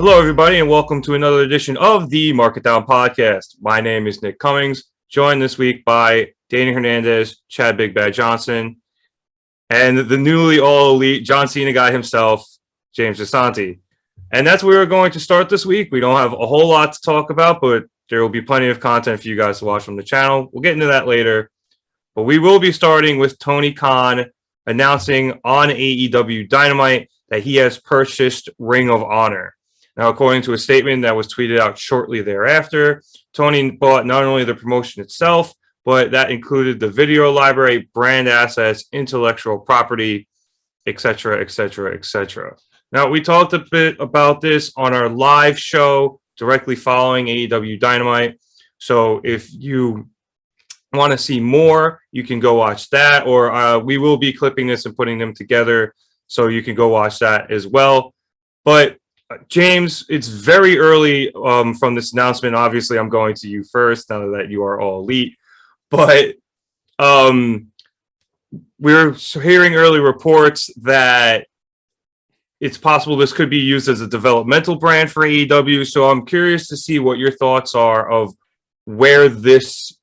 Hello, everybody, and welcome to another edition of the Market Down Podcast. My name is Nick Cummings, joined this week by Danny Hernandez, Chad Big Bad Johnson, and the newly all elite John Cena guy himself, James Gisante. And that's where we're going to start this week. We don't have a whole lot to talk about, but there will be plenty of content for you guys to watch from the channel. We'll get into that later. But we will be starting with Tony Khan announcing on AEW Dynamite that he has purchased Ring of Honor. Now, according to a statement that was tweeted out shortly thereafter, Tony bought not only the promotion itself, but that included the video library, brand assets, intellectual property, etc., etc., etc. Now, we talked a bit about this on our live show directly following AEW Dynamite. So if you want to see more, you can go watch that, or we will be clipping this and putting them together, so you can go watch that as well. But James, it's very early from this announcement. Obviously, I'm going to you first now that you are all elite. But we're hearing early reports that it's possible this could be used as a developmental brand for AEW. So I'm curious to see what your thoughts are of where this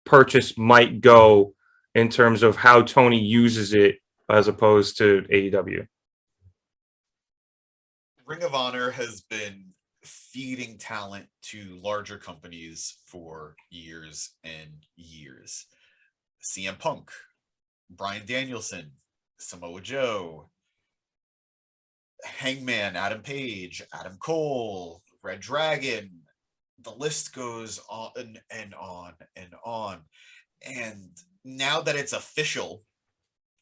purchase might go in terms of how Tony uses it as opposed to AEW. Ring of Honor has been feeding talent to larger companies for years and years. CM Punk, Bryan Danielson, Samoa Joe, Hangman, Adam Page, Adam Cole, Red Dragon. The list goes on and on and on. And now that it's official,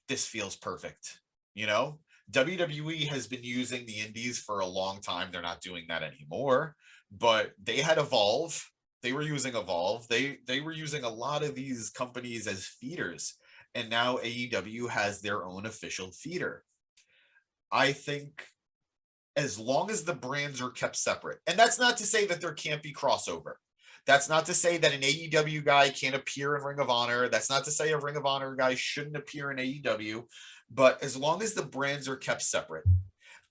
this feels perfect, you know? WWE has been using the indies for a long time. They're not doing that anymore, but they had Evolve. They were using Evolve. They were using a lot of these companies as feeders, and now AEW has their own official feeder. I think as long as the brands are kept separate, and that's not to say that there can't be crossover. That's not to say that an AEW guy can't appear in Ring of Honor. That's not to say a Ring of Honor guy shouldn't appear in AEW. But as long as the brands are kept separate,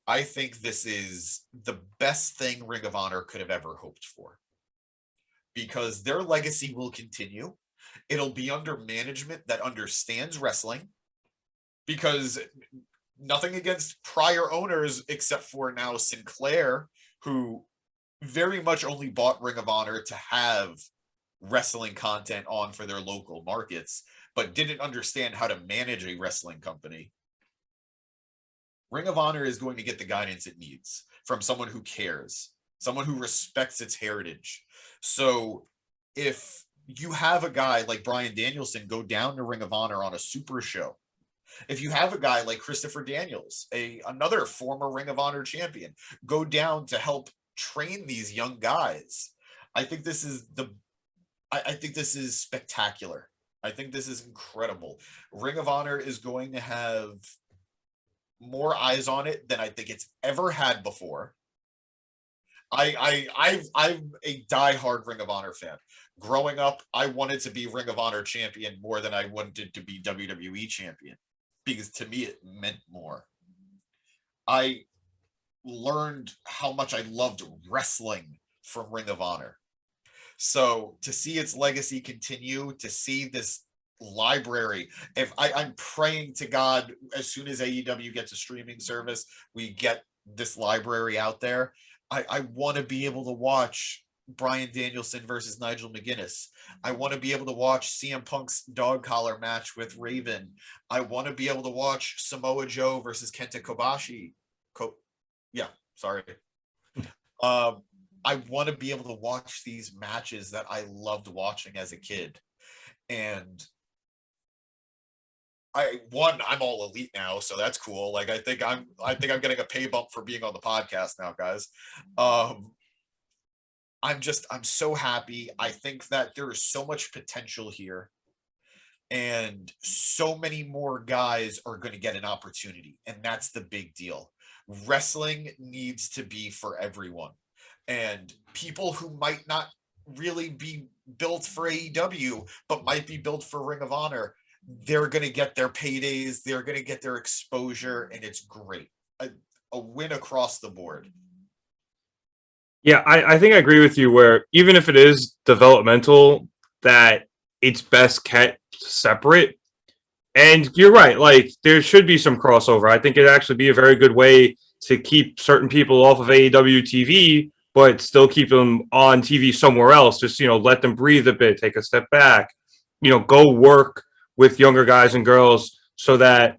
I think this is the best thing Ring of Honor could have ever hoped for. Because their legacy will continue. It'll be under management that understands wrestling. Because nothing against prior owners, except for now Sinclair, who very much only bought Ring of Honor to have wrestling content on for their local markets, but didn't understand how to manage a wrestling company. Ring of Honor is going to get the guidance it needs from someone who cares, someone who respects its heritage. So if you have a guy like Bryan Danielson go down to Ring of Honor on a super show, if you have a guy like Christopher Daniels, another former Ring of Honor champion, go down to help train these young guys, I think this is spectacular. I think this is incredible. Ring of Honor is going to have more eyes on it than I think it's ever had before. I'm a diehard Ring of Honor fan. Growing up, I wanted to be Ring of Honor champion more than I wanted to be WWE champion, because to me it meant more. I learned how much I loved wrestling from Ring of Honor. So to see its legacy continue, to see this library, I'm praying to God, as soon as AEW gets a streaming service, we get this library out there. I want to be able to watch Bryan Danielson versus Nigel McGuinness. I want to be able to watch CM Punk's dog collar match with Raven. I want to be able to watch Samoa Joe versus Kenta Kobashi. I want to be able to watch these matches that I loved watching as a kid. And I'm all elite now, so that's cool. Like I think I'm getting a pay bump for being on the podcast now, guys. I'm so happy. I think that there is so much potential here, and so many more guys are going to get an opportunity, and that's the big deal. Wrestling needs to be for everyone, and people who might not really be built for AEW, but might be built for Ring of Honor, they're going to get their paydays, they're going to get their exposure, and it's great. A win across the board. Yeah, I think I agree with you where even if it is developmental, that it's best kept separate. And you're right, like there should be some crossover. I think it'd actually be a very good way to keep certain people off of AEW TV, but still keep them on TV somewhere else. Just, let them breathe a bit, take a step back, go work with younger guys and girls so that,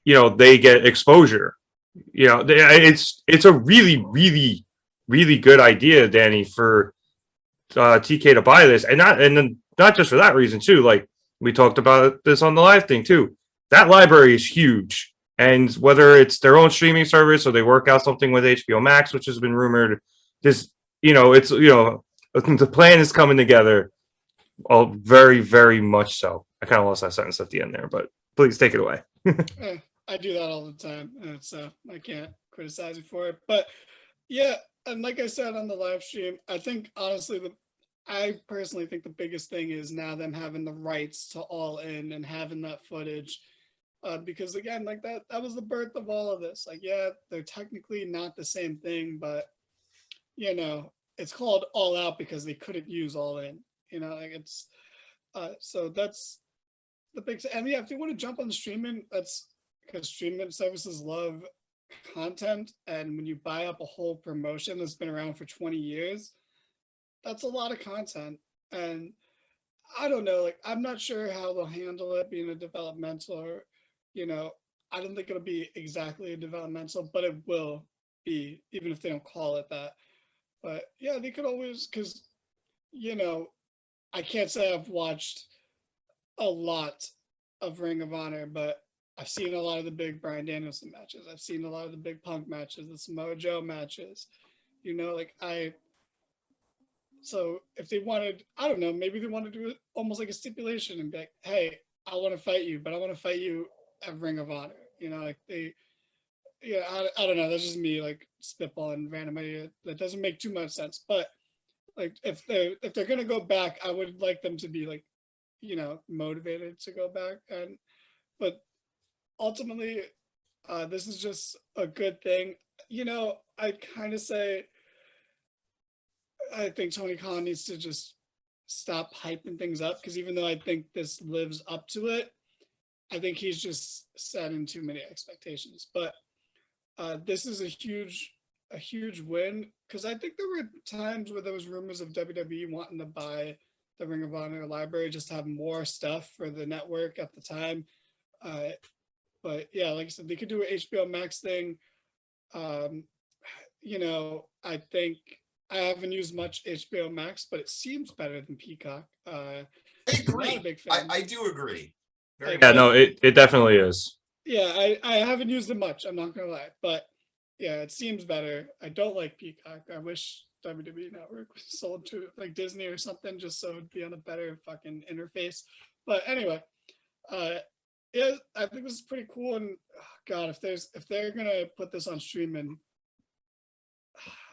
they get exposure. It's a really, really, really good idea, Danny, for TK to buy this, and then not just for that reason too. Like we talked about this on the live thing too. That library is huge, and whether it's their own streaming service or they work out something with HBO Max, which has been rumored, this it's the plan is coming together. Oh, very, very much so. I kind of lost that sentence at the end there, but please take it away. I do that all the time, so I can't criticize you for it. But yeah, and like I said on the live stream, I think honestly, I personally think the biggest thing is now them having the rights to All In and having that footage, because again, like that was the birth of all of this. Like, yeah, they're technically not the same thing, but it's called All Out because they couldn't use All In. Like it's so that's the big. And yeah, if you want to jump on the streaming, that's because streaming services love content, and when you buy up a whole promotion that's been around for 20 years, that's a lot of content. And I don't know, like I'm not sure how they'll handle it being a developmental, or I don't think it'll be exactly a developmental, but it will be, even if they don't call it that. But yeah, they could always, because I can't say I've watched a lot of Ring of Honor, but I've seen a lot of the big Bryan Danielson matches. I've seen a lot of the big Punk matches, the Samoa Joe matches. So if they wanted, I don't know, maybe they want to do it almost like a stipulation and be like, hey, I want to fight you, but I want to fight you at Ring of Honor. I don't know. That's just me like spitballing random idea. That doesn't make too much sense. But like if they're gonna go back, I would like them to be like, motivated to go back. But ultimately, this is just a good thing. I kind of say I think Tony Khan needs to just stop hyping things up, because even though I think this lives up to it, I think he's just setting too many expectations. But this is a huge win, because I think there were times where there was rumors of WWE wanting to buy the Ring of Honor library just to have more stuff for the network at the time. But yeah, like I said, they could do an HBO Max thing. I think I haven't used much HBO Max, but it seems better than Peacock. I agree. Not a big fan. I do agree. Very yeah, no, it definitely is. Yeah, I haven't used it much, I'm not gonna lie, but yeah, it seems better. I don't like Peacock. I wish WWE Network was sold to like Disney or something, just so it'd be on a better fucking interface. But anyway, yeah, I think this is pretty cool. And God, if they're gonna put this on streaming,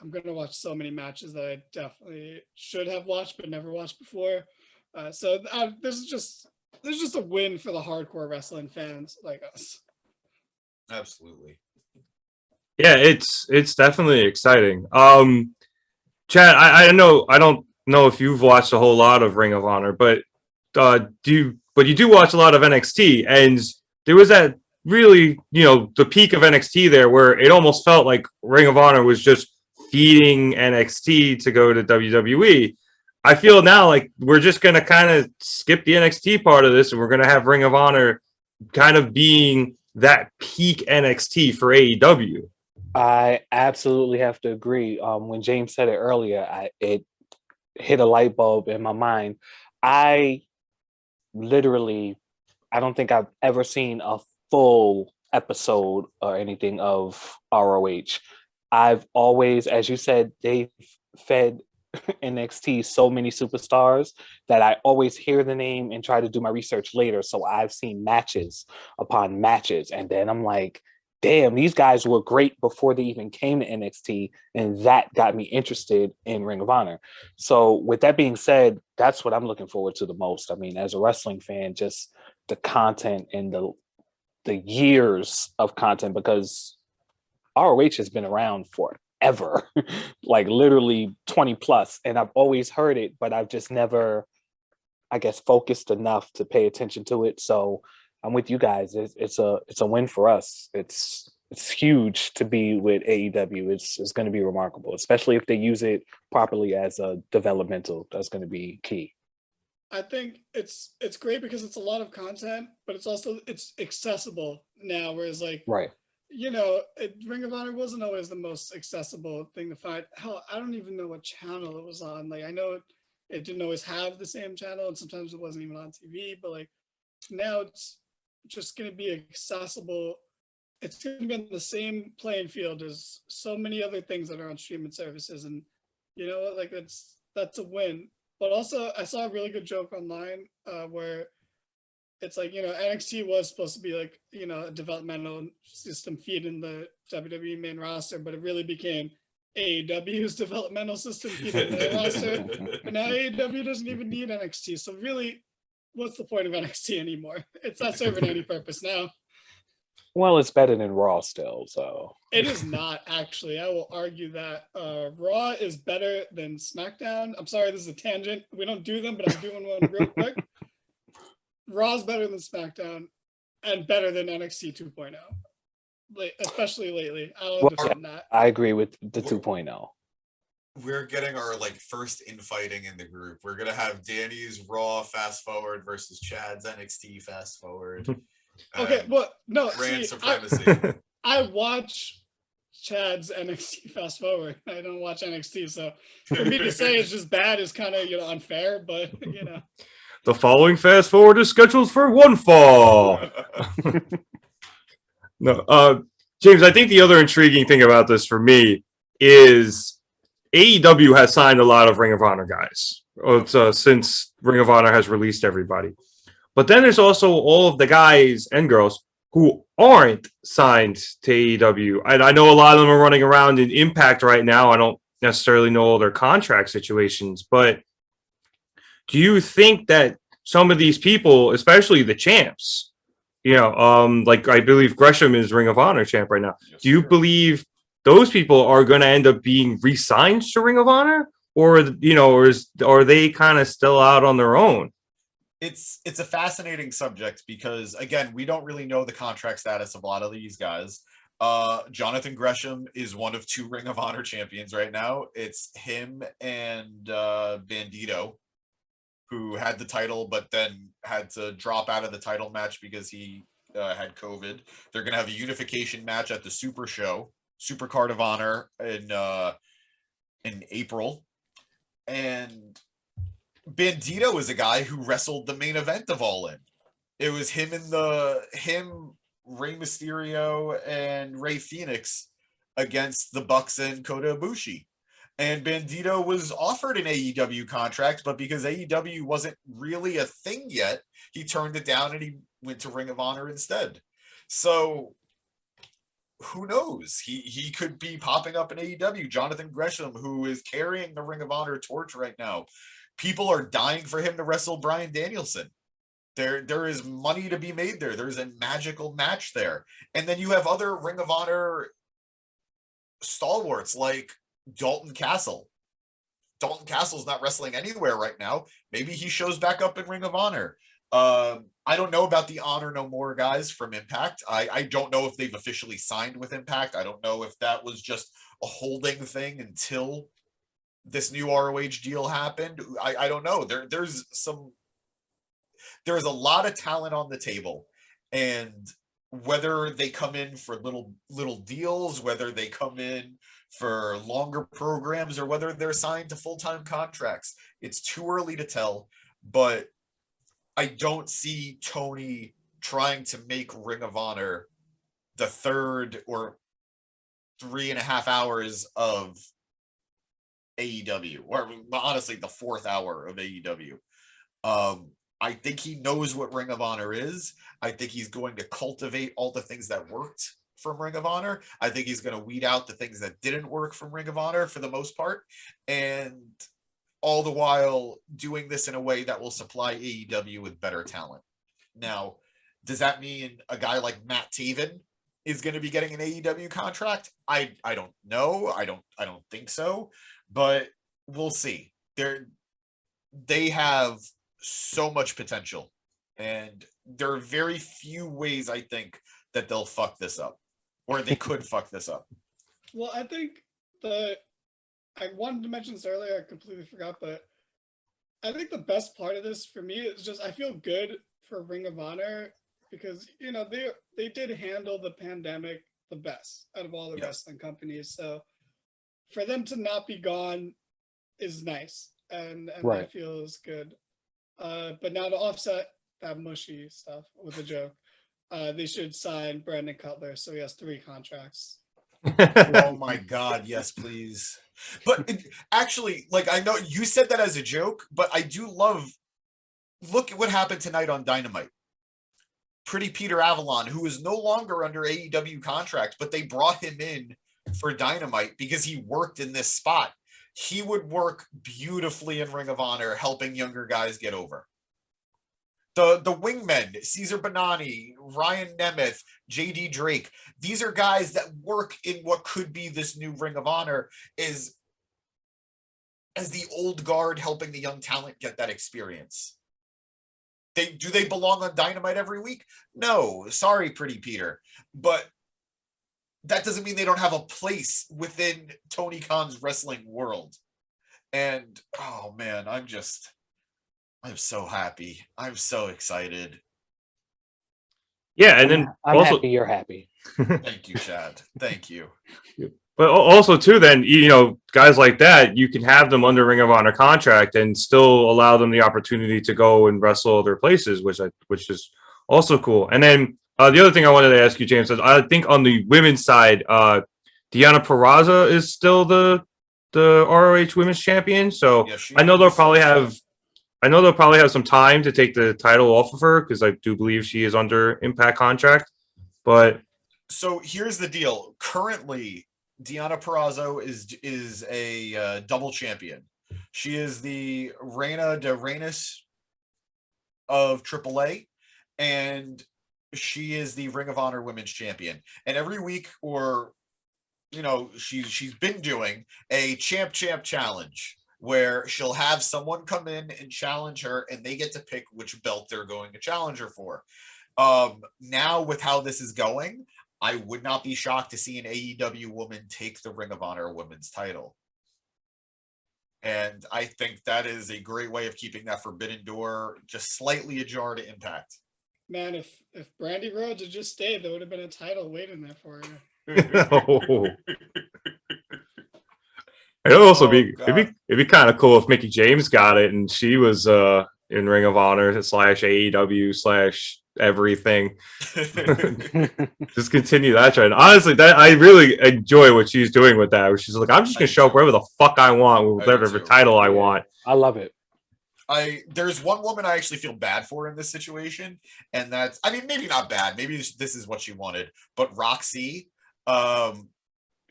I'm gonna watch so many matches that I definitely should have watched but never watched before. So this is just a win for the hardcore wrestling fans like us. Absolutely. Yeah, it's definitely exciting. Chad, I don't know if you've watched a whole lot of Ring of Honor, but you do watch a lot of NXT, and there was that really, the peak of NXT there where it almost felt like Ring of Honor was just feeding NXT to go to WWE. I feel now like we're just going to kind of skip the NXT part of this, and we're going to have Ring of Honor kind of being that peak NXT for AEW. I absolutely have to agree. When James said it earlier, it hit a light bulb in my mind. I don't think I've ever seen a full episode or anything of ROH. I've always, as you said, they've fed NXT so many superstars that I always hear the name and try to do my research later. So I've seen matches upon matches, and then I'm like, damn, these guys were great before they even came to NXT, and that got me interested in Ring of Honor. So with that being said, that's what I'm looking forward to the most. I mean, as a wrestling fan, just the content and the years of content, because ROH has been around for ever, like literally 20 plus. And I've always heard it, but I've just never, I guess, focused enough to pay attention to it. So I'm with you guys. It's a win for us. It's huge to be with AEW. It's going to be remarkable, especially if they use it properly as a developmental. That's going to be key. I think it's great because it's a lot of content, but it's accessible now. Whereas like, Right. Ring of Honor wasn't always the most accessible thing to find. Hell, I don't even know what channel it was on. Like I know it didn't always have the same channel, and sometimes it wasn't even on TV. But like now it's just going to be accessible. It's going to be on the same playing field as so many other things that are on streaming services, and you know what? Like that's a win. But also, I saw a really good joke online where it's like, NXT was supposed to be like, a developmental system feeding the WWE main roster, but it really became AEW's developmental system feeding their roster. And now AEW doesn't even need NXT. So really, what's the point of NXT anymore? It's not serving any purpose now. Well, it's better than Raw still, so. It is not, actually. I will argue that Raw is better than SmackDown. I'm sorry, this is a tangent. We don't do them, but I'm doing one real quick. Raw's better than SmackDown and better than NXT 2.0, especially lately. I'll defend that. I agree with the 2.0. We're getting our first infighting in the group. We're gonna have Danny's Raw fast forward versus Chad's NXT fast forward. Okay, well, no, Grand supremacy. I watch Chad's NXT fast forward. I don't watch NXT, so for me to say it's just bad is kind of unfair. But The following fast forward is scheduled for one fall. No, James, I think the other intriguing thing about this for me is AEW has signed a lot of Ring of Honor guys since Ring of Honor has released everybody. But then there's also all of the guys and girls who aren't signed to AEW. I know a lot of them are running around in Impact right now. I don't necessarily know all their contract situations, but do you think that some of these people, especially the champs, like I believe Gresham is Ring of Honor champ right now. Yes, do you believe those people are going to end up being re-signed to Ring of Honor, or are they kind of still out on their own? It's a fascinating subject because, again, we don't really know the contract status of a lot of these guys. Jonathan Gresham is one of 2 Ring of Honor champions right now. It's him and Bandito, who had the title but then had to drop out of the title match because he had COVID. They're going to have a unification match at the Super Show, Super Card of Honor in April. And Bandito is a guy who wrestled the main event of All In. It was him, Rey Mysterio, and Rey Fenix against the Bucks and Kota Ibushi. And Bandito was offered an AEW contract, but because AEW wasn't really a thing yet, he turned it down and he went to Ring of Honor instead. So who knows? He could be popping up in AEW. Jonathan Gresham, who is carrying the Ring of Honor torch right now. People are dying for him to wrestle Bryan Danielson. There is money to be made there. There's a magical match there. And then you have other Ring of Honor stalwarts like Dalton Castle. Dalton Castle's not wrestling anywhere right now. Maybe he shows back up in Ring of Honor. I don't know about the Honor No More guys from Impact. I don't know if they've officially signed with Impact. I don't know if that was just a holding thing until this new ROH deal happened. I don't know. There's a lot of talent on the table, and whether they come in for little deals, whether they come in for longer programs, or whether they're signed to full-time contracts, it's too early to tell. But I don't see Tony trying to make Ring of Honor the 3rd or 3.5 hours of AEW, or honestly the 4th hour of AEW. I think he knows what Ring of Honor is. I think he's going to cultivate all the things that worked from Ring of Honor. I think he's going to weed out the things that didn't work from Ring of Honor for the most part, and all the while doing this in a way that will supply AEW with better talent. Now, does that mean a guy like Matt Taven is going to be getting an AEW contract. I don't know. I don't think so, but we'll see. They have so much potential, and there are very few ways I think that they'll fuck this up, or they could fuck this up. Well, I think I wanted to mention this earlier, I completely forgot, but I think the best part of this for me is just I feel good for Ring of Honor because they did handle the pandemic the best out of all the wrestling companies. So for them to not be gone is nice, and Right. that feels good. But now to offset that mushy stuff with a joke, they should sign Brandon Cutler so he has 3 contracts. Oh my God, yes, please. But actually, like, I know you said that as a joke, but I do look at what happened tonight on Dynamite. Pretty Peter Avalon, who is no longer under AEW contract, but they brought him in for Dynamite because he worked in this spot. He would work beautifully in Ring of Honor, helping younger guys get over. The wingmen, Caesar Bonani, Ryan Nemeth, JD Drake, these are guys that work in what could be this new Ring of Honor as the old guard helping the young talent get that experience. Do they belong on Dynamite every week? No, sorry, Pretty Peter. But that doesn't mean they don't have a place within Tony Khan's wrestling world. And, oh man, I'm so happy. I'm so excited. Yeah, and then I'm also, happy you're happy. Thank you, Chad. Thank you. but also too, then guys like that, you can have them under Ring of Honor contract and still allow them the opportunity to go and wrestle other places, which is also cool. And then the other thing I wanted to ask you, James, is I think on the women's side, Deonna Purrazzo is still the ROH Women's Champion. So Yeah, she I know they'll is. probably have some time to take the title off of her because I do believe she is under Impact contract. But so here's the deal. Currently, Deonna Purrazzo is a double champion. She is the Reina de Reinas of AAA, and she is the Ring of Honor Women's Champion. And every week, or she's been doing a champ challenge where she'll have someone come in and challenge her, and they get to pick which belt they're going to challenge her for. Now, with how this is going, I would not be shocked to see an AEW woman take the Ring of Honor Women's title. And I think that is a great way of keeping that forbidden door just slightly ajar to Impact. Man, if Brandy Rhodes had just stayed, there would have been a title waiting there for her. It'd also it'd be kind of cool if Mickie James got it and she was in Ring of Honor / AEW / everything. Just continue that trend. Honestly, that I really enjoy what she's doing with that. Where she's like, I'm just gonna show up wherever the fuck I want with whatever title I want. I love it. There's one woman I actually feel bad for in this situation, and that's, I mean, maybe not bad. Maybe this is what she wanted, but Roxy,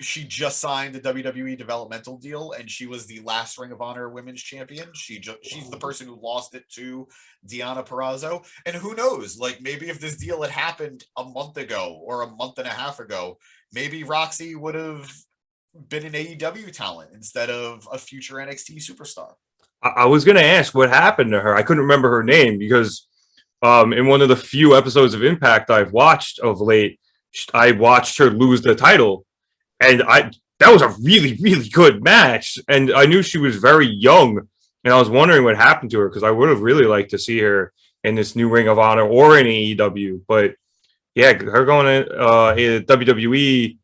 she just signed a WWE developmental deal, and she was the last Ring of Honor Women's Champion. She's the person who lost it to Deonna Purrazzo. And who knows, like, maybe if this deal had happened a month ago or a month and a half ago, maybe Roxy would have been an AEW talent instead of a future NXT superstar. I was going to ask what happened to her. I couldn't remember her name because in one of the few episodes of Impact I've watched of late, I watched her lose the title. And that was a really, really good match. And I knew she was very young. And I was wondering what happened to her because I would have really liked to see her in this new Ring of Honor or in AEW. But yeah, her going to WWE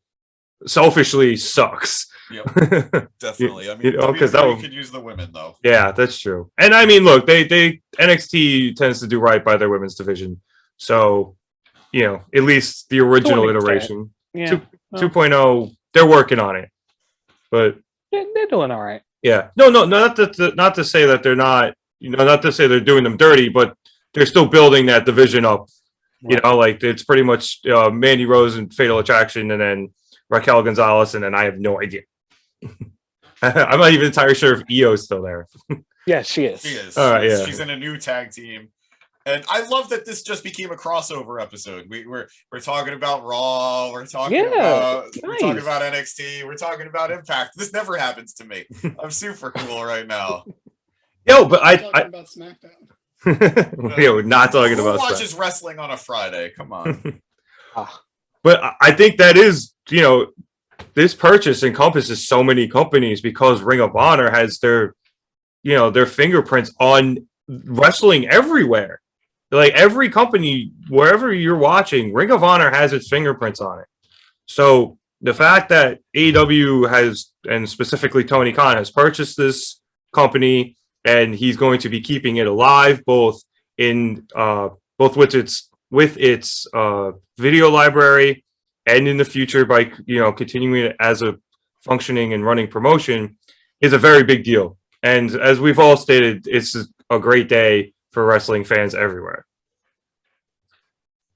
selfishly sucks. Yep, definitely. I mean, because WWE could use the women, though. Yeah, that's true. And I mean, look, they NXT tends to do right by their women's division. So, at least the original iteration. Yeah. 2.0, they're working on it. But they're doing all right. Yeah. No, not to say that they're not, not to say they're doing them dirty, but they're still building that division up. Right. Like it's pretty much Mandy Rose and Fatal Attraction and then Raquel Gonzalez, and then I have no idea. I'm not even entirely sure if Io's still there. Yeah, she is. She is. All right, yeah. She's in a new tag team. And I love that this just became a crossover episode. We're talking about Raw, we're talking about NXT, we're talking about Impact. This never happens to me. I'm super cool right now. Yo, but We're talking about SmackDown. Yeah, we're not talking Who about watches wrestling on a Friday? Come on. But I think that is, this purchase encompasses so many companies because Ring of Honor has their fingerprints on wrestling everywhere. Like every company, wherever you're watching, Ring of Honor has its fingerprints on it. So the fact that AEW has, and specifically Tony Khan, has purchased this company and he's going to be keeping it alive, both with its video library and in the future by continuing it as a functioning and running promotion, is a very big deal. And as we've all stated, it's a great day for wrestling fans everywhere.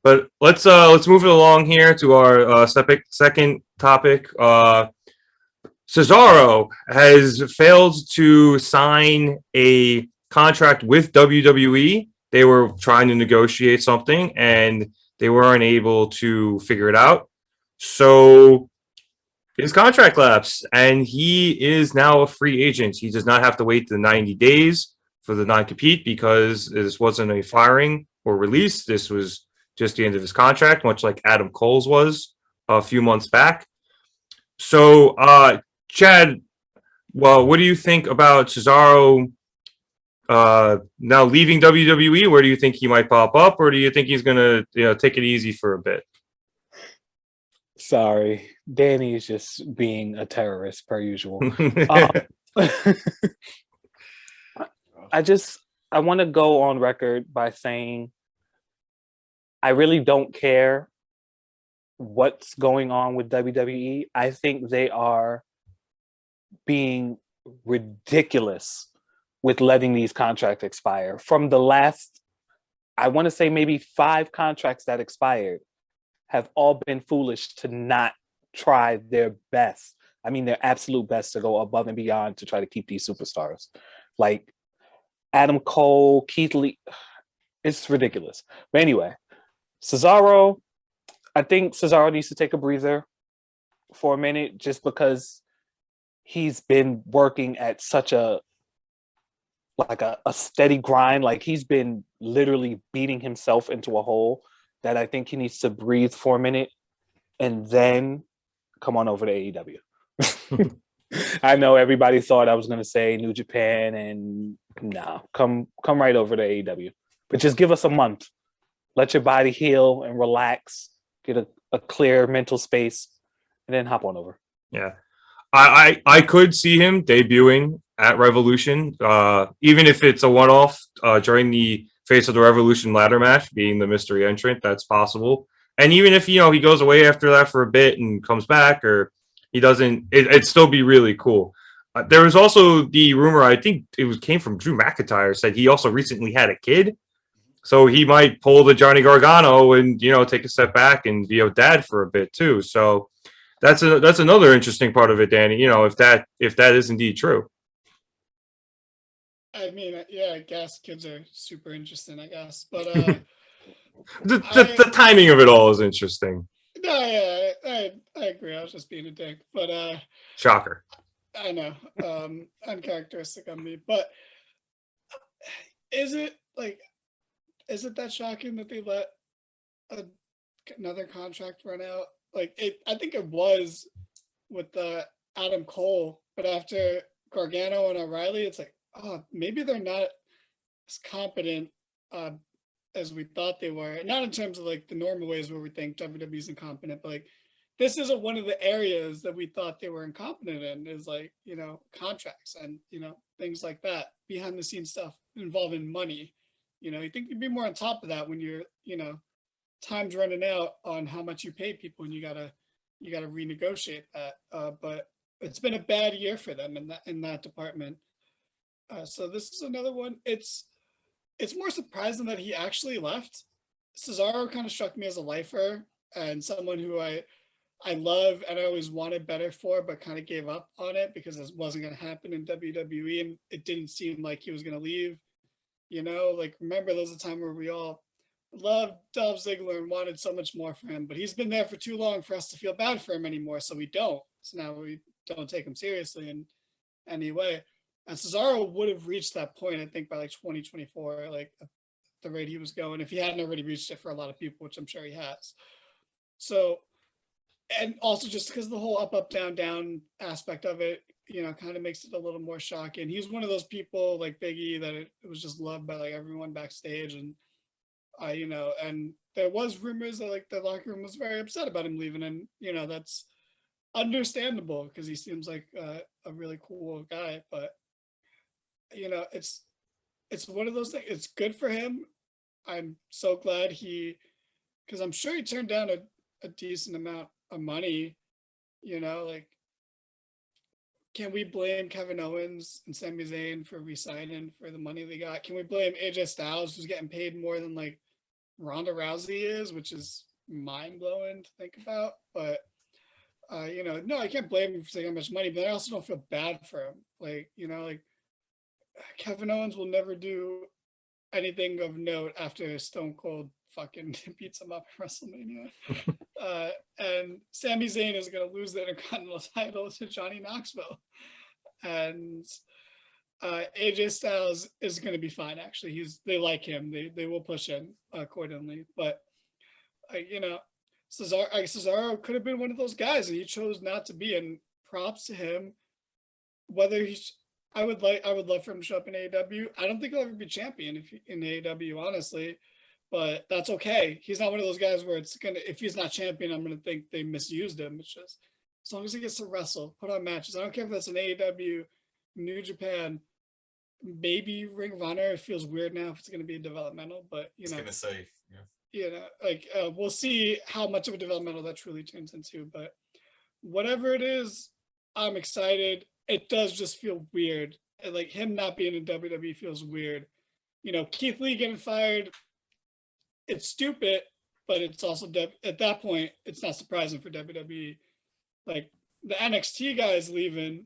But let's move it along here to our second topic. Cesaro has failed to sign a contract with WWE. They were trying to negotiate something and they weren't able to figure it out. So his contract lapsed and he is now a free agent. He does not have to wait the 90 days for the non-compete because this wasn't a firing or release. This was just the end of his contract, much like Adam Cole's was a few months back. So, Chad, well, what do you think about Cesaro now leaving WWE? Where do you think he might pop up, or do you think he's gonna take it easy for a bit? Sorry, Danny is just being a terrorist per usual. I want to go on record by saying I really don't care what's going on with WWE. I think they are being ridiculous with letting these contracts expire. From the last, I want to say maybe 5 contracts that expired have all been foolish to not try their best. I mean, their absolute best to go above and beyond to try to keep these superstars. Like Adam Cole, Keith Lee, it's ridiculous. But anyway, Cesaro, I think Cesaro needs to take a breather for a minute just because he's been working at such a steady grind. Like he's been literally beating himself into a hole that I think he needs to breathe for a minute and then come on over to AEW. I know everybody thought I was going to say New Japan, and no, come right over to AEW. But just give us a month. Let your body heal and relax, get a clear mental space, and then hop on over. Yeah. I could see him debuting at Revolution, even if it's a one-off during the Face of the Revolution ladder match, being the mystery entrant. That's possible. And even if he goes away after that for a bit and comes back, or he doesn't, it'd still be really cool. There was also the rumor, I think came from Drew McIntyre, said he also recently had a kid, so he might pull the Johnny Gargano and take a step back and be a dad for a bit too. So that's another interesting part of it, Danny. If that is indeed true. I mean, yeah, I guess kids are super interesting, I guess. But the timing of it all is interesting. No, yeah, I agree. I was just being a dick. But shocker. I know. Uncharacteristic of me. But is it that shocking that they let another contract run out? I think it was with Adam Cole, but after Gargano and O'Reilly, it's like, oh, maybe they're not as competent as we thought they were. Not in terms of the normal ways where we think WWE's incompetent, but this isn't one of the areas that we thought they were incompetent in, is contracts and things like that, behind the scenes stuff involving money. You think you'd be more on top of that when you're time's running out on how much you pay people and you gotta renegotiate that. But it's been a bad year for them in that department. So this is another one. It's more surprising that he actually left. Cesaro kind of struck me as a lifer and someone who I love and I always wanted better for, but kind of gave up on it because it wasn't going to happen in WWE, and it didn't seem like he was going to leave. You know, like remember there was a time where we all loved Dolph Ziggler and wanted so much more for him, but he's been there for too long for us to feel bad for him anymore, so we don't. So now we don't take him seriously in any way. And Cesaro would have reached that point, I think, by like 2024, like at the rate he was going, if he hadn't already reached it for a lot of people, which I'm sure he has. So, and also just because the whole up, down, down aspect of it, you know, kind of makes it a little more shocking. He's one of those people like Biggie that it was just loved by like everyone backstage, and you know, and there was rumors that like the locker room was very upset about him leaving, and you know that's understandable because he seems like a really cool guy. But you know, it's one of those things. It's good for him. I'm so glad because I'm sure he turned down a decent amount of money. You know, like can we blame Kevin Owens and Sami Zayn for re-signing for the money they got? Can we blame AJ Styles, who's getting paid more than like Ronda Rousey is, which is mind-blowing to think about? But you know, no, I can't blame him for taking how much money, but I also don't feel bad for him. Like, you know, like Kevin Owens will never do anything of note after Stone Cold fucking beats him up at WrestleMania. And Sami Zayn is going to lose the Intercontinental title to Johnny Knoxville. And AJ Styles is going to be fine, actually. They like him. They will push him accordingly. But, you know, Cesaro could have been one of those guys, and he chose not to be. And props to him. Whether I would love for him to show up in AEW. I don't think he'll ever be champion in AEW, honestly, but that's okay. He's not one of those guys where if he's not champion, I'm gonna think they misused him. It's just as long as he gets to wrestle, put on matches. I don't care if that's an AEW, New Japan, maybe Ring of Honor. It feels weird now if it's gonna be developmental, but you know, I was gonna say, yeah. You know, like we'll see how much of a developmental that truly turns into. But whatever it is, I'm excited. It does just feel weird. And like him not being in WWE feels weird. You know, Keith Lee getting fired, it's stupid, but it's also at that point, it's not surprising for WWE. Like the NXT guys leaving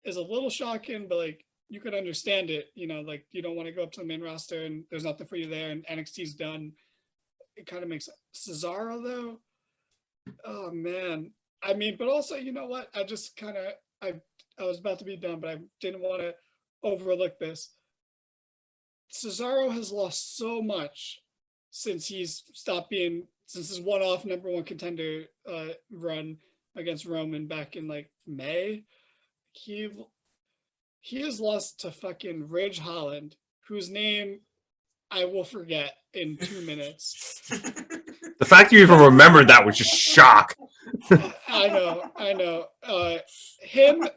is a little shocking, but like you could understand it. You know, like you don't want to go up to the main roster and there's nothing for you there, and NXT's done. It kind of makes Cesaro though. Oh man, I mean, but also you know what? I just kind of I was about to be done, but I didn't want to overlook this. Cesaro has lost so much since he's since his one-off number one contender run against Roman back in like May. He has lost to fucking Ridge Holland, whose name I will forget in 2 minutes. The fact you even remembered that was just shock. I know. Him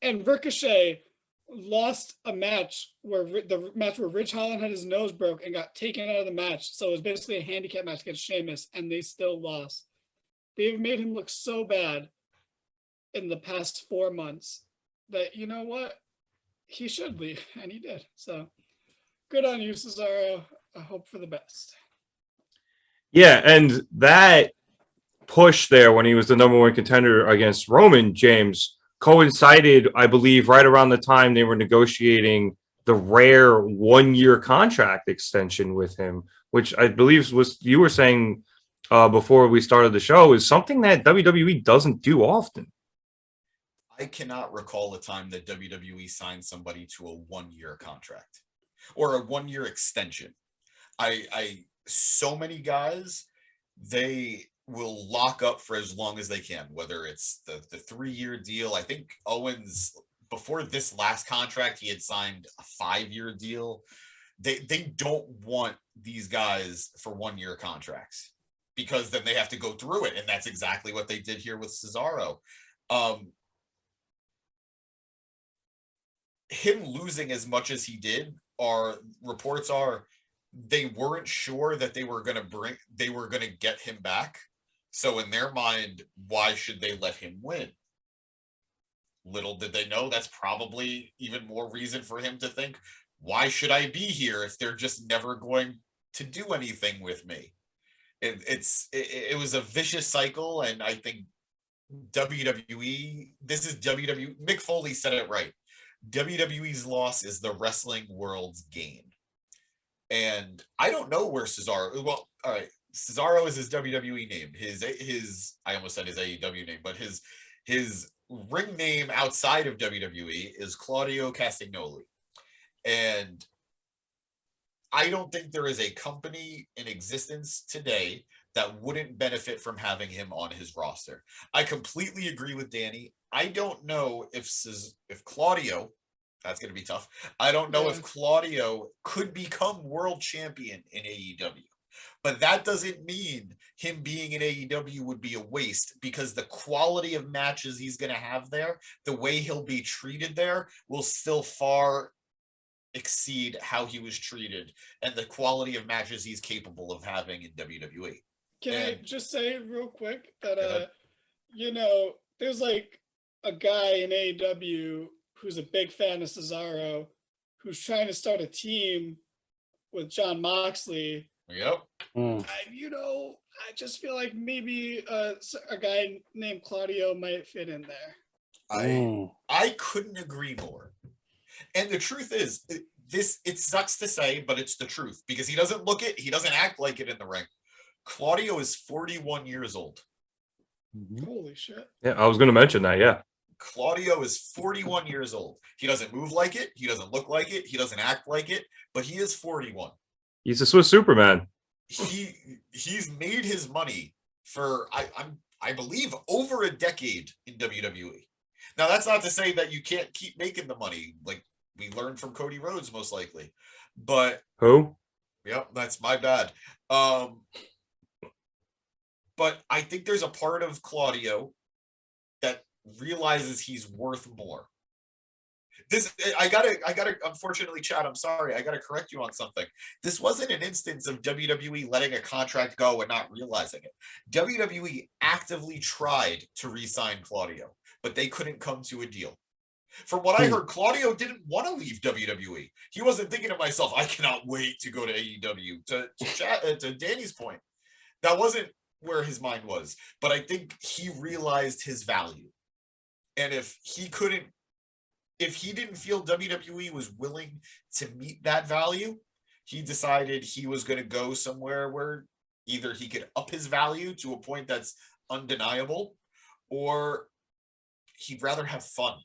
and Ricochet lost a match where Ridge Holland had his nose broke and got taken out of the match. So it was basically a handicap match against Sheamus, and they still lost. They've made him look so bad in the past 4 months that, you know what? He should leave, and he did. So good on you, Cesaro. I hope for the best. Yeah, and that push there when he was the number one contender against Roman, James, coincided, I believe, right around the time they were negotiating the rare 1-year contract extension with him, which I believe was, you were saying before we started the show, is something that WWE doesn't do often. I cannot recall a time that WWE signed somebody to a 1-year contract or a 1-year extension. So many guys, they will lock up for as long as they can, whether it's the 3-year deal. I think Owens, before this last contract, he had signed a 5-year deal. They don't want these guys for 1-year contracts because then they have to go through it. And that's exactly what they did here with Cesaro. Him losing as much as he did, reports are they weren't sure that they were going to get him back. So in their mind, why should they let him win? Little did they know that's probably even more reason for him to think, why should I be here if they're just never going to do anything with me? It was a vicious cycle, and I think WWE, Mick Foley said it right. WWE's loss is the wrestling world's gain. And I don't know where Cesaro. Well, all right, Cesaro is his WWE name. His I almost said his AEW name, but his ring name outside of WWE is Claudio Castignoli. And I don't think there is a company in existence today that wouldn't benefit from having him on his roster. I completely agree with Danny. I don't know if Claudio, that's going to be tough. I don't know if Claudio could become world champion in AEW. But that doesn't mean him being in AEW would be a waste, because the quality of matches he's going to have there, the way he'll be treated there, will still far exceed how he was treated and the quality of matches he's capable of having in WWE. Can I just say real quick that there's like a guy in AEW who's a big fan of Cesaro, who's trying to start a team with John Moxley. Yep. I just feel like maybe a guy named Claudio might fit in there. I couldn't agree more. And the truth is, it sucks to say, but it's the truth, because he doesn't he doesn't act like it in the ring. Claudio is 41 years old. Holy shit. Yeah, I was going to mention that. Yeah. Claudio is 41 years old. He doesn't move like it. He doesn't look like it. He doesn't act like it, but he is 41. He's a Swiss Superman. He's made his money for, I believe, over a decade in WWE. Now, that's not to say that you can't keep making the money, like we learned from Cody Rhodes, most likely. But who? Yep, that's my bad. But I think there's a part of Claudio that realizes he's worth more. I gotta, unfortunately, Chad, I'm sorry, I gotta correct you on something. This wasn't an instance of WWE letting a contract go and not realizing it. WWE actively tried to re-sign Claudio, but they couldn't come to a deal. From what I heard, Claudio didn't want to leave WWE. He wasn't thinking to myself, I cannot wait to go to AEW. To Danny's point, that wasn't where his mind was. But I think he realized his value. And if he didn't feel WWE was willing to meet that value, he decided he was going to go somewhere where either he could up his value to a point that's undeniable, or he'd rather have fun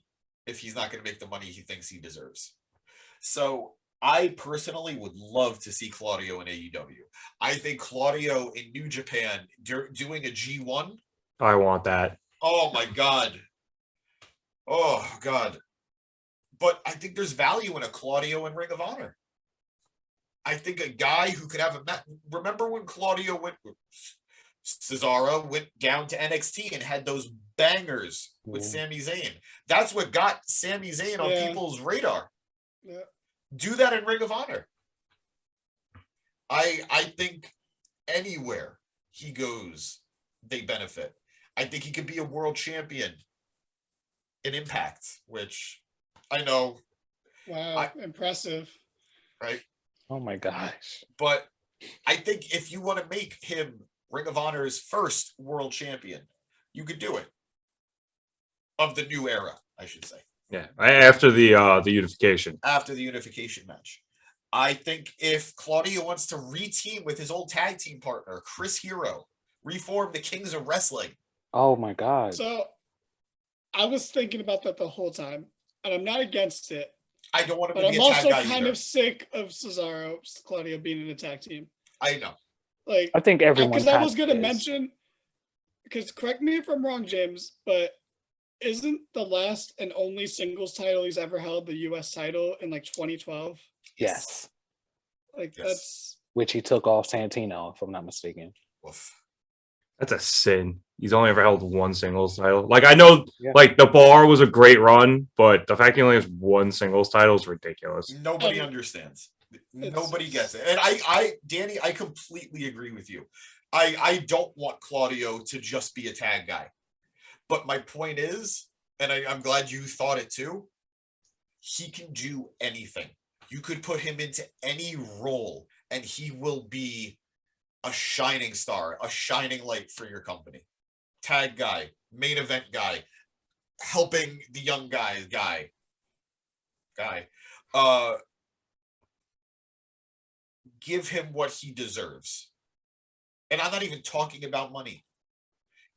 if he's not going to make the money he thinks he deserves. So I personally would love to see Claudio in AEW. I think Claudio in New Japan doing a G1. I want that. Oh my God. Oh God. But I think there's value in a Claudio in Ring of Honor. I think a guy who could have a match. Remember when Cesaro went down to NXT and had those bangers with Sami Zayn? That's what got Sami Zayn on people's radar. Yeah. Do that in Ring of Honor. I think anywhere he goes, they benefit. I think he could be a world champion in Impact, which I know. Wow, impressive. Right? Oh my gosh. But I think if you want to make him Ring of Honor's first world champion, you could do it. Of the new era, I should say. Yeah, after the unification. After the unification match. I think if Claudio wants to re-team with his old tag team partner, Chris Hero, reform the Kings of Wrestling. Oh my God. So I was thinking about that the whole time, and I'm not against it. I don't want to be a tag guy. But I'm also kind either. of sick of Claudio being in a tag team. I know. Like, I think everyone. Because I was going to mention, because correct me if I'm wrong, James, but isn't the last and only singles title he's ever held the U.S. title in like 2012? Yes. Like that's which he took off Santino, if I'm not mistaken. Oof. That's a sin. He's only ever held one singles title. Like I know, like the bar was a great run, but the fact he only has one singles title is ridiculous. Nobody understands. Nobody gets it. And Danny, I completely agree with you. I don't want Claudio to just be a tag guy. But my point is, and I'm glad you thought it too, he can do anything. You could put him into any role and he will be a shining star, a shining light for your company. Tag guy, main event guy, helping the young guy. give him what he deserves. And I'm not even talking about money.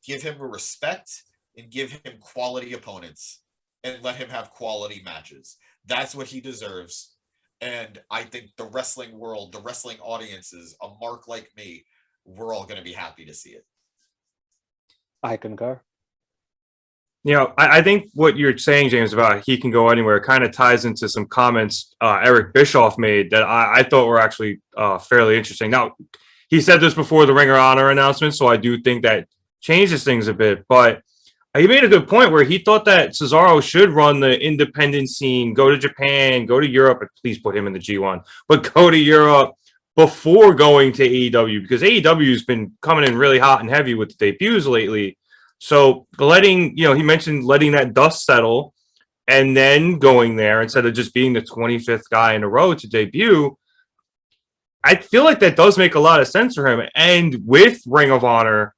Give him a respect and give him quality opponents and let him have quality matches. That's what he deserves. And I think the wrestling world, the wrestling audiences, a mark like me, we're all going to be happy to see it. I concur. You know, I think what you're saying, James, about he can go anywhere kind of ties into some comments Eric Bischoff made that I thought were actually fairly interesting. Now, he said this before the Ring of Honor announcement, so I do think that changes things a bit. But he made a good point where he thought that Cesaro should run the independent scene, go to Japan, go to Europe, and please put him in the G1, but go to Europe before going to AEW, because AEW has been coming in really hot and heavy with the debuts lately. So letting, you know, he mentioned letting that dust settle and then going there instead of just being the 25th guy in a row to debut. I feel like that does make a lot of sense for him. And with Ring of Honor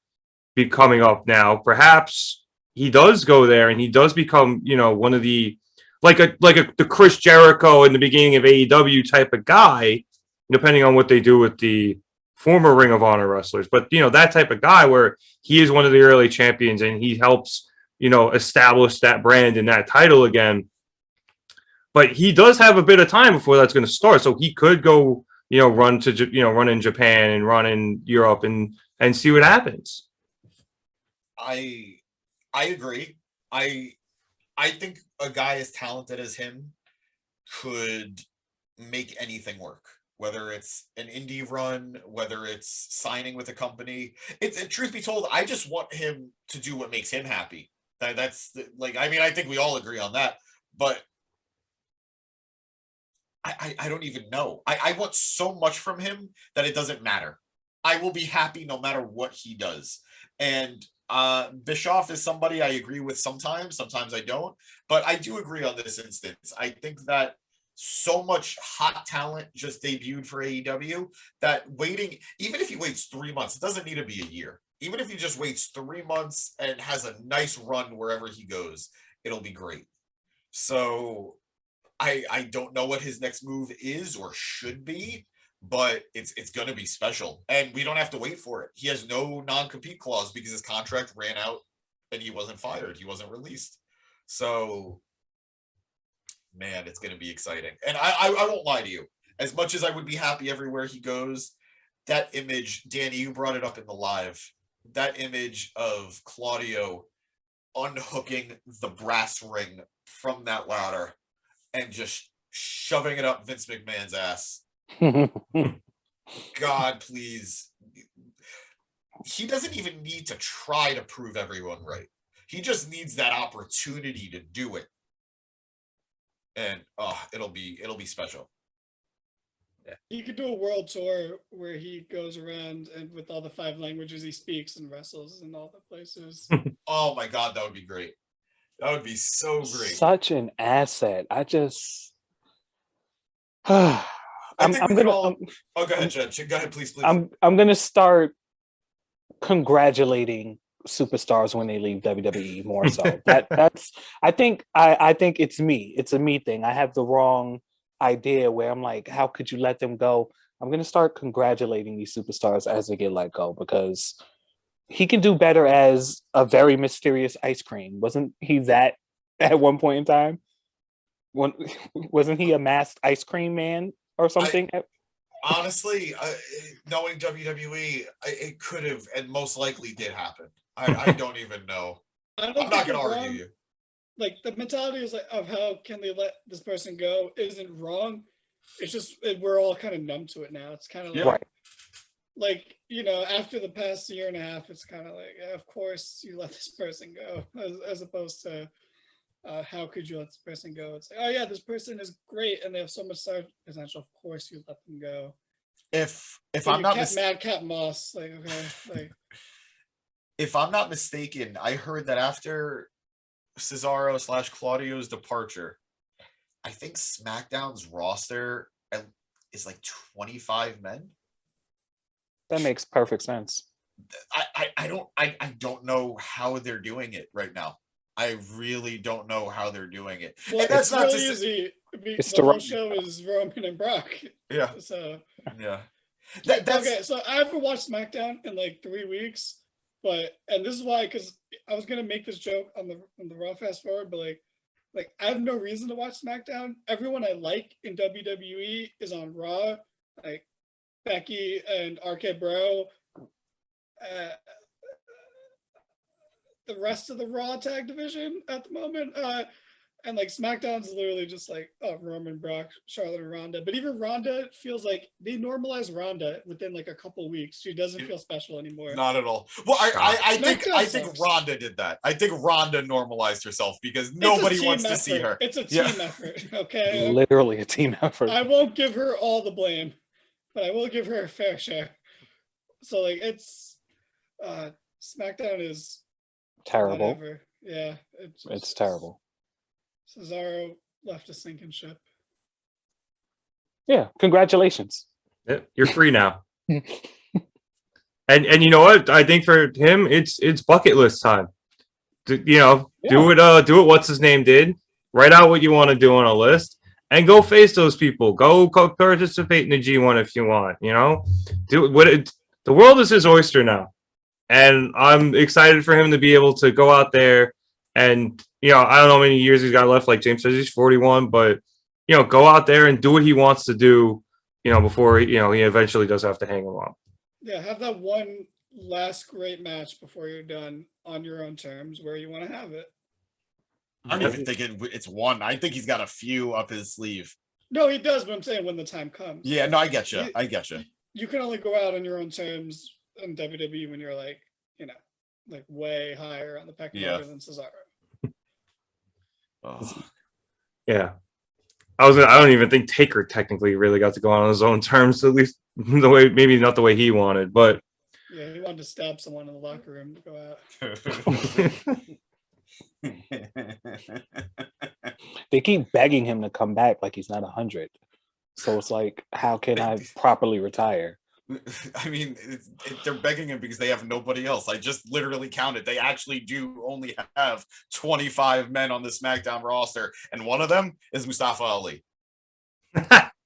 be coming up now, perhaps he does go there and he does become, you know, one of the the Chris Jericho in the beginning of AEW type of guy, depending on what they do with the former Ring of Honor wrestlers. But, you know, that type of guy where he is one of the early champions and he helps, you know, establish that brand and that title again. But he does have a bit of time before that's going to start. So he could go, you know, run in Japan and run in Europe and see what happens. I agree. I think a guy as talented as him could make anything work. Whether it's an indie run, whether it's signing with a company. Truth be told, I just want him to do what makes him happy. That's like, I mean, I think we all agree on that, but I don't even know. I want so much from him that it doesn't matter. I will be happy no matter what he does. And Bischoff is somebody I agree with sometimes I don't, but I do agree on this instance. I think that so much hot talent just debuted for AEW that waiting, even if he waits 3 months, it doesn't need to be a year. Even if he just waits 3 months and has a nice run wherever he goes, it'll be great. So I don't know what his next move is or should be, but it's going to be special. And we don't have to wait for it. He has no non-compete clause because his contract ran out and he wasn't fired. He wasn't released. So man, it's going to be exciting. And I won't lie to you. As much as I would be happy everywhere he goes, that image, Danny, you brought it up in the live, that image of Claudio unhooking the brass ring from that ladder and just shoving it up Vince McMahon's ass. God, please. He doesn't even need to try to prove everyone right. He just needs that opportunity to do it. And it'll be special. Yeah. He could do a world tour where he goes around and with all the 5 languages he speaks and wrestles in all the places. Oh my God, that would be great. That would be so great. Such an asset. I just I think we can all. Go ahead, Judge. Go ahead, please. I'm gonna start congratulating superstars when they leave WWE more so. That's I think it's me. It's a me thing. I have the wrong idea where I'm like, how could you let them go? I'm gonna start congratulating these superstars as they get let go because he can do better as a very mysterious ice cream. Wasn't he that at one point in time? Wasn't he a masked ice cream man or something? Honestly, knowing WWE, it could have and most likely did happen. I don't even know. I'm not going to argue you. Like the mentality is like of how can they let this person go isn't wrong. It's just we're all kind of numb to it now. It's kind of like you know, after the past year and a half, it's kind of like, yeah, of course you let this person go, as opposed to how could you let this person go? It's like, oh yeah, this person is great and they have so much star potential. Of course you let them go. If I'm not Madcap Moss, like okay, like. If I'm not mistaken, I heard that after Cesaro / Claudio's departure, I think SmackDown's roster is like 25 men. That makes perfect sense. I don't know how they're doing it right now. I really don't know how they're doing it. Well, and that's not really easy. The whole show is Roman and Brock. Yeah. So yeah. That's Okay, so I haven't watched SmackDown in like 3 weeks, and this is why, because I was gonna make this joke on the Raw fast forward, but like I have no reason to watch SmackDown. Everyone I like in WWE is on Raw, like Becky and RK Bro. The rest of the Raw tag division at the moment. And like SmackDown's literally just like Roman, Brock, Charlotte, and Ronda. But even Ronda feels like they normalized Ronda within like a couple weeks. She doesn't feel special anymore. not at all. Well, I think sucks. Ronda did that. I think Ronda normalized herself because nobody wants to see her. It's a team effort. Okay. Literally a team effort. I won't give her all the blame, but I will give her a fair share. So like it's SmackDown is terrible. whatever. Yeah. It's terrible. Cesaro left a sinking ship. Yeah, congratulations. Yeah, you're free now. and you know what? I think for him, it's bucket list time. Do it. Do it. What's his name did? Write out what you want to do on a list and go face those people. Go participate in the G1 if you want. The world is his oyster now, and I'm excited for him to be able to go out there and. I don't know how many years he's got left. Like James says, he's 41, but go out there and do what he wants to do. Before he eventually does have to hang him up. Yeah, have that one last great match before you're done on your own terms, where you want to have it. I don't even think it's one. I think he's got a few up his sleeve. No, he does, but I'm saying when the time comes. Yeah, no, I get you. You can only go out on your own terms in WWE when you're like way higher on the pecking order than Cesaro. Oh. Yeah, I don't even think Taker technically really got to go on his own terms, at least maybe not the way he wanted, but yeah, he wanted to stab someone in the locker room to go out. They keep begging him to come back like he's not 100. So it's like, how can I properly retire? I mean, they're begging him because they have nobody else. I just literally counted. They actually do only have 25 men on the SmackDown roster, and one of them is Mustafa Ali.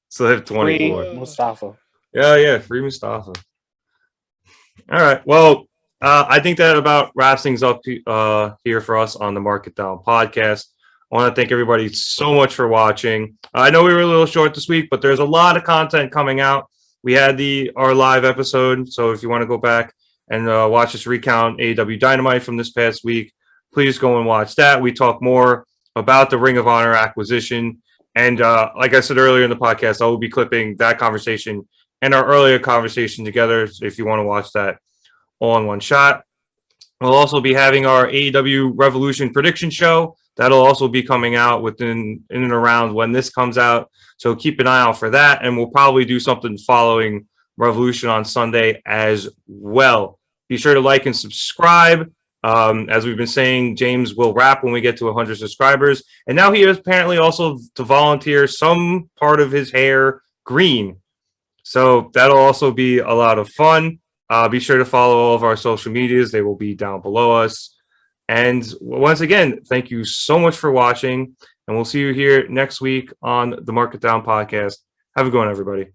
So they have 24. Free Mustafa. Yeah, free Mustafa. All right. Well, I think that about wraps things up here for us on the Mark It Down podcast. I want to thank everybody so much for watching. I know we were a little short this week, but there's a lot of content coming out. We had our live episode, so if you want to go back and watch us recount AEW Dynamite from this past week, please go and watch that. We talk more about the Ring of Honor acquisition, and like I said earlier in the podcast, I will be clipping that conversation and our earlier conversation together, so if you want to watch that all in one shot. We'll also be having our AEW Revolution prediction show. That'll also be coming out in and around when this comes out. So keep an eye out for that. And we'll probably do something following Revolution on Sunday as well. Be sure to like and subscribe. As we've been saying, James will rap when we get to 100 subscribers. And now he is apparently also to volunteer some part of his hair green. So that'll also be a lot of fun. Be sure to follow all of our social medias. They will be down below us. And once again, thank you so much for watching. And we'll see you here next week on the Mark It Down podcast. Have a good one, everybody.